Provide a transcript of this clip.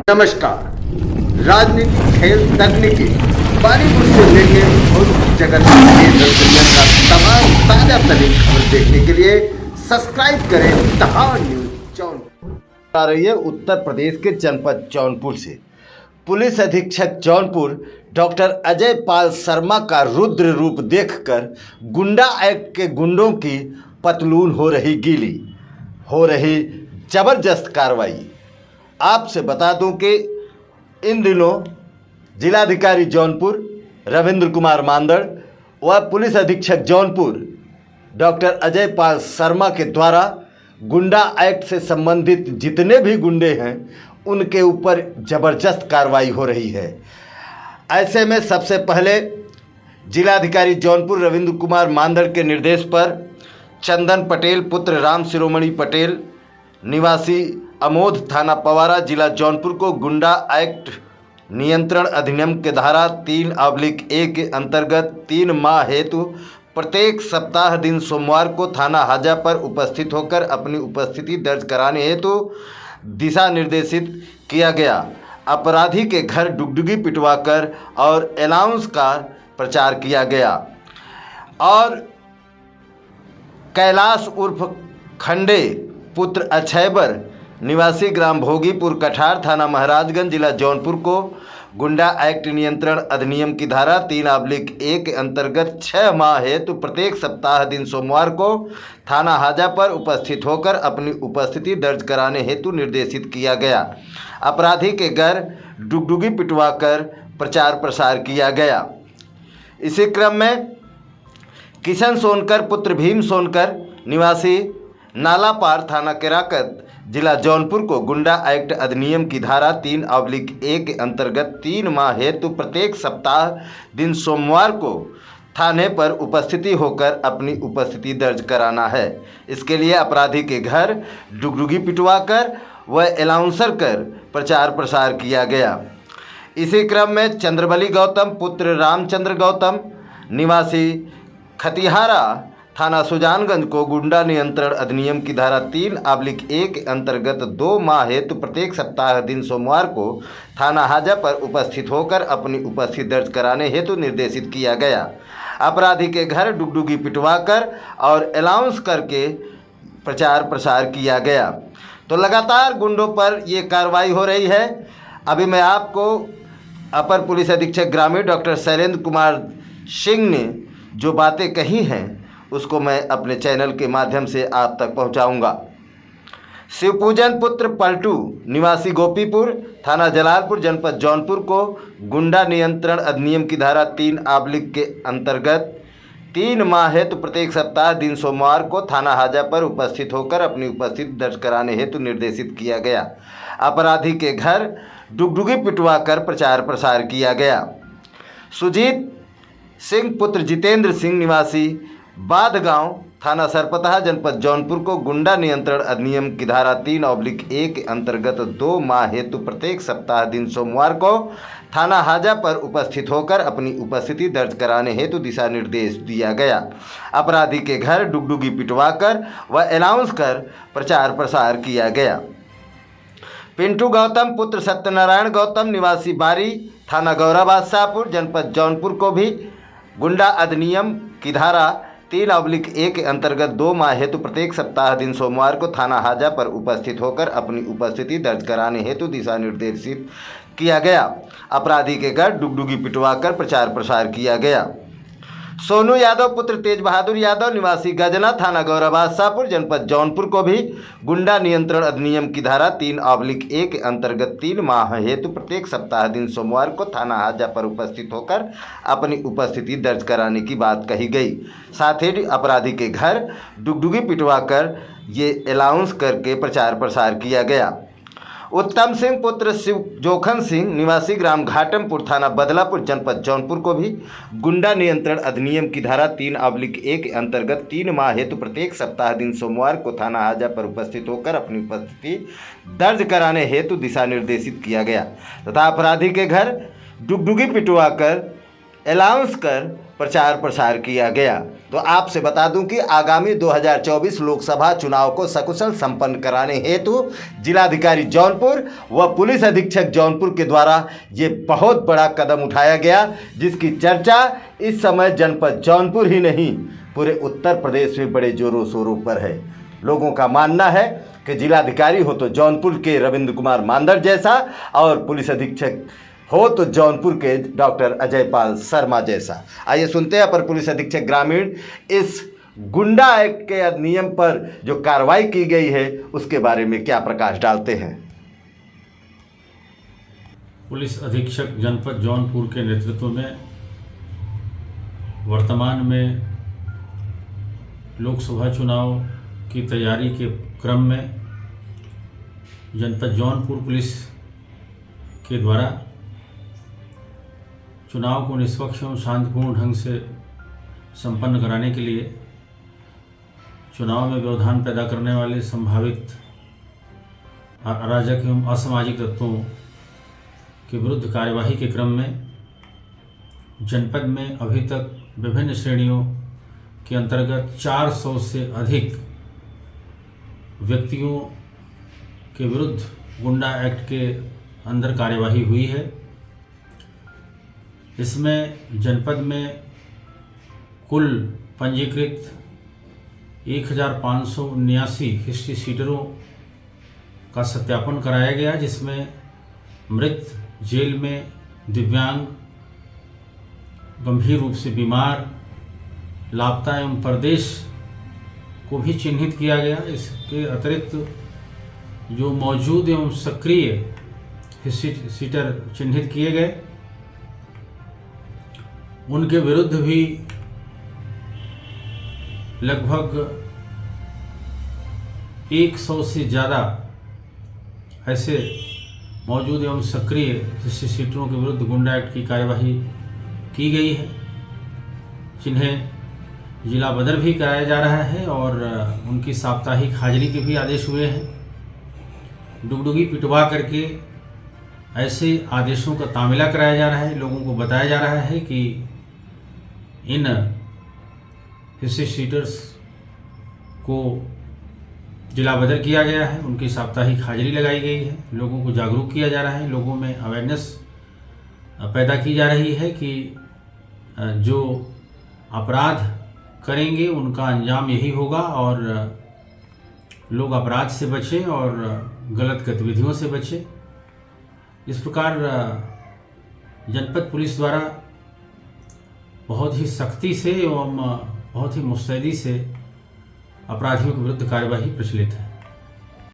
नमस्कार। राजनीति, खेल, तकनीकी, बॉलीवुड से लेके जगत दुनिया का तमाम ताजा तरीन खबर देखने के लिए सब्सक्राइब करें दहाड़ न्यूज जौनपुर। आ रही है उत्तर प्रदेश के जनपद जौनपुर से। पुलिस अधीक्षक जौनपुर डॉक्टर अजय पाल शर्मा का रुद्र रूप देखकर गुंडा एक्ट के गुंडों की पतलून हो रही गीली, हो रही जबरदस्त कार्रवाई। आपसे बता दूं कि इन दिनों जिलाधिकारी जौनपुर रविंद्र कुमार मांदड़ व पुलिस अधीक्षक जौनपुर डॉक्टर अजय पाल शर्मा के द्वारा गुंडा एक्ट से संबंधित जितने भी गुंडे हैं उनके ऊपर ज़बरदस्त कार्रवाई हो रही है। ऐसे में सबसे पहले जिलाधिकारी जौनपुर रविंद्र कुमार मांदड़ के निर्देश पर चंदन पटेल पुत्र राम शिरोमणि पटेल निवासी अमोद थाना पवारा जिला जौनपुर को गुंडा एक्ट नियंत्रण अधिनियम के धारा 3/A के अंतर्गत 3 माह हेतु प्रत्येक सप्ताह दिन सोमवार को थाना हाजा पर उपस्थित होकर अपनी उपस्थिति दर्ज कराने हेतु दिशा निर्देशित किया गया। अपराधी के घर डुगडुगी पिटवाकर और अलाउंस का प्रचार किया गया और कैलाश उर्फ खंडे पुत्र अक्षयबर निवासी ग्राम भोगीपुर कठार थाना महाराजगंज जिला जौनपुर को गुंडा एक्ट नियंत्रण अधिनियम की धारा 3/A के अंतर्गत 6 माह हेतु प्रत्येक सप्ताह दिन सोमवार को थाना हाजा पर उपस्थित होकर अपनी उपस्थिति दर्ज कराने हेतु निर्देशित किया गया। अपराधी के घर डुगडुगी पिटवाकर प्रचार प्रसार किया गया। इसी क्रम में किशन सोनकर पुत्र भीम सोनकर निवासी नालापार थाना केराकत जिला जौनपुर को गुंडा एक्ट अधिनियम की धारा 3/A के अंतर्गत 3 माह हेतु प्रत्येक सप्ताह दिन सोमवार को थाने पर उपस्थिति होकर अपनी उपस्थिति दर्ज कराना है। इसके लिए अपराधी के घर डुगडुगी पिटवाकर व अलाउंसर कर प्रचार प्रसार किया गया। इसी क्रम में चंद्रबली गौतम पुत्र रामचंद्र गौतम निवासी खतिहारा थाना सुजानगंज को गुंडा नियंत्रण अधिनियम की धारा 3/A के अंतर्गत 2 माह हेतु प्रत्येक सप्ताह दिन सोमवार को थाना हाजा पर उपस्थित होकर अपनी उपस्थिति दर्ज कराने हेतु निर्देशित किया गया। अपराधी के घर डुगडुगी पिटवाकर और अलाउंस करके प्रचार प्रसार किया गया। तो लगातार गुंडों पर ये कार्रवाई हो रही है। अभी मैं आपको अपर पुलिस अधीक्षक ग्रामीण डॉक्टर शैलेंद्र कुमार सिंह ने जो बातें कही हैं उसको मैं अपने चैनल के माध्यम से आप तक पहुंचाऊंगा। शिवपूजन पुत्र पलटू निवासी गोपीपुर थाना जलालपुर जनपद जौनपुर को गुंडा नियंत्रण अधिनियम की धारा 3/A के अंतर्गत 3 माह हेतु प्रत्येक सप्ताह दिन सोमवार को थाना हाजा पर उपस्थित होकर अपनी उपस्थिति दर्ज कराने हेतु निर्देशित किया गया। अपराधी के घर डुगडुगी पिटवाकर प्रचार प्रसार किया गया। सुजीत सिंह पुत्र जितेंद्र सिंह निवासी बादगांव थाना सरपतहा जनपद जौनपुर को गुंडा नियंत्रण अधिनियम की धारा 3/A के अंतर्गत 2 माह हेतु प्रत्येक सप्ताह दिन सोमवार को थाना हाजा पर उपस्थित होकर अपनी उपस्थिति दर्ज कराने हेतु दिशा निर्देश दिया गया। अपराधी के घर डुगडुगी पिटवाकर व अलाउंस कर प्रचार प्रसार किया गया। पिंटू गौतम पुत्र सत्यनारायण गौतम निवासी बारी थाना गौरा बादशाहपुर जनपद जौनपुर को भी गुंडा अधिनियम की धारा 3/A के अंतर्गत 2 माह हेतु प्रत्येक सप्ताह दिन सोमवार को थाना हाजा पर उपस्थित होकर अपनी उपस्थिति दर्ज कराने हेतु दिशा निर्देशित किया गया। अपराधी के घर डुगडुगी पिटवाकर प्रचार प्रसार किया गया। सोनू यादव पुत्र तेज बहादुर यादव निवासी गजना थाना गौरा बादशाहपुर जनपद जौनपुर को भी गुंडा नियंत्रण अधिनियम की धारा 3/A के अंतर्गत 3 माह हेतु प्रत्येक सप्ताह दिन सोमवार को थाना हाजा पर उपस्थित होकर अपनी उपस्थिति दर्ज कराने की बात कही गई। साथ ही अपराधी के घर डुगडुगी पिटवाकर ये अलाउंस करके प्रचार प्रसार किया गया। उत्तम सिंह पुत्र शिव जोखन सिंह निवासी ग्राम घाटमपुर थाना बदलापुर जनपद जौनपुर को भी गुंडा नियंत्रण अधिनियम की धारा 3/A के अंतर्गत 3 माह हेतु प्रत्येक सप्ताह दिन सोमवार को थाना हाजा पर उपस्थित होकर अपनी उपस्थिति दर्ज कराने हेतु दिशा निर्देशित किया गया तथा अपराधी के घर डुगडुगी पिटवाकर अलाउंस कर प्रचार प्रसार किया गया। तो आपसे बता दूं कि आगामी 2024 लोकसभा चुनाव को सकुशल संपन्न कराने हेतु जिलाधिकारी जौनपुर व पुलिस अधीक्षक जौनपुर के द्वारा ये बहुत बड़ा कदम उठाया गया, जिसकी चर्चा इस समय जनपद जौनपुर ही नहीं पूरे उत्तर प्रदेश में बड़े जोरों शोरों पर है। लोगों का मानना है कि जिलाधिकारी हो तो जौनपुर के रविंद्र कुमार मांदर जैसा और पुलिस अधीक्षक हो तो जौनपुर के डॉक्टर अजय पाल शर्मा जैसा। आइए सुनते हैं अपर पुलिस अधीक्षक ग्रामीण इस गुंडा एक्ट के अधिनियम पर जो कार्रवाई की गई है उसके बारे में क्या प्रकाश डालते हैं। पुलिस अधीक्षक जनपद जौनपुर के नेतृत्व में वर्तमान में लोकसभा चुनाव की तैयारी के क्रम में जनपद जौनपुर पुलिस के द्वारा चुनाव को निष्पक्ष एवं शांतिपूर्ण ढंग से संपन्न कराने के लिए चुनाव में व्यवधान पैदा करने वाले संभावित अराजक एवं असामाजिक तत्वों के विरुद्ध कार्यवाही के क्रम में जनपद में अभी तक विभिन्न श्रेणियों के अंतर्गत 400 से अधिक व्यक्तियों के विरुद्ध गुंडा एक्ट के अंदर कार्यवाही हुई है। इसमें जनपद में कुल पंजीकृत 1579 हिस्ट्री सीटरों का सत्यापन कराया गया, जिसमें मृत, जेल में, दिव्यांग, गंभीर रूप से बीमार, लापता एवं परदेश को भी चिन्हित किया गया। इसके अतिरिक्त जो मौजूद एवं सक्रिय हिस्ट्री सीटर चिन्हित किए गए, उनके विरुद्ध भी लगभग 100 से ज़्यादा ऐसे मौजूद एवं सक्रिय हिस्ट्री सीटरों के विरुद्ध गुंडा एक्ट की कार्यवाही की गई है, जिन्हें जिला बदर भी कराया जा रहा है और उनकी साप्ताहिक हाजिरी के भी आदेश हुए हैं। डुगडुगी पिटवा करके ऐसे आदेशों का तामीला कराया जा रहा है। लोगों को बताया जा रहा है कि इन हिस्ट्री सीटर्स को जिला बदर किया गया है, उनकी साप्ताहिक हाजिरी लगाई गई है, लोगों को जागरूक किया जा रहा है, लोगों में अवेयरनेस पैदा की जा रही है कि जो अपराध करेंगे उनका अंजाम यही होगा और लोग अपराध से बचें और गलत गतिविधियों से बचें। इस प्रकार जनपद पुलिस द्वारा बहुत ही सख्ती से एवं बहुत ही मुस्तैदी से अपराधियों के विरुद्ध कार्यवाही प्रचलित है।